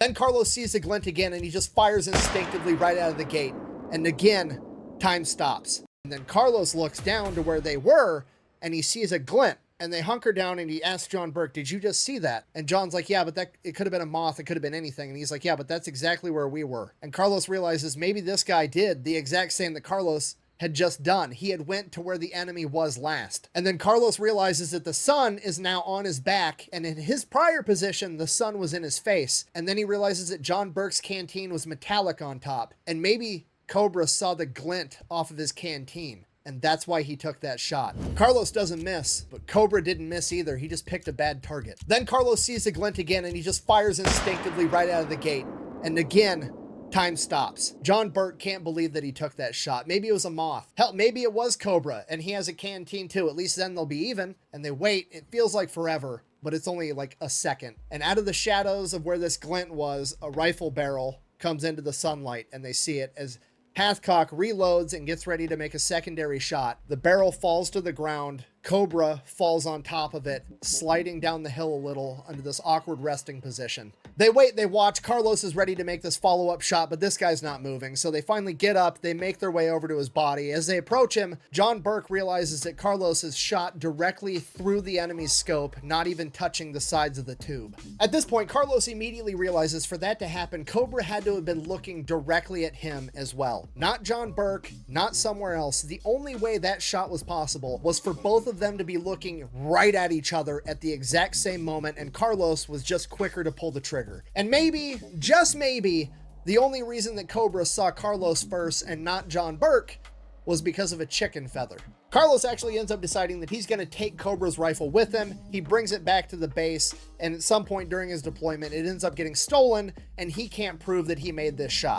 Then Carlos sees the glint again and he just fires instinctively right out of the gate. And again, time stops. And then Carlos looks down to where they were and he sees a glint. And they hunker down and he asks John Burke, "Did you just see that?" And John's like, "Yeah, but it could have been a moth. It could have been anything." And he's like, "Yeah, but that's exactly where we were." And Carlos realizes maybe this guy did the exact same that Carlos had just done. He had went to where the enemy was last. And then Carlos realizes that the sun is now on his back, and in his prior position, the sun was in his face. And then he realizes that John Burke's canteen was metallic on top, and maybe Cobra saw the glint off of his canteen. And that's why he took that shot. Carlos doesn't miss, but Cobra didn't miss either. He just picked a bad target. Then Carlos sees the glint again and he just fires instinctively right out of the gate. And again, time stops. John Burke can't believe that he took that shot. Maybe it was a moth. Hell, maybe it was Cobra and he has a canteen too. At least then they'll be even. And they wait. It feels like forever, but it's only like a second. And out of the shadows of where this glint was, a rifle barrel comes into the sunlight and they see it as Hathcock reloads and gets ready to make a secondary shot. The barrel falls to the ground. Cobra falls on top of it, sliding down the hill a little under this awkward resting position. They wait, they watch. Carlos is ready to make this follow-up shot, but this guy's not moving. So they finally get up, they make their way over to his body. As they approach him, John Burke realizes that Carlos is shot directly through the enemy's scope, not even touching the sides of the tube. At this point, Carlos immediately realizes for that to happen, Cobra had to have been looking directly at him as well. Not John Burke, not somewhere else. The only way that shot was possible was for both of them to be looking right at each other at the exact same moment, and Carlos was just quicker to pull the trigger. And maybe, just maybe, the only reason that Cobra saw Carlos first and not John Burke was because of a chicken feather. Carlos actually ends up deciding that he's going to take Cobra's rifle with him. He brings it back to the base, and at some point during his deployment, it ends up getting stolen, and he can't prove that he made this shot.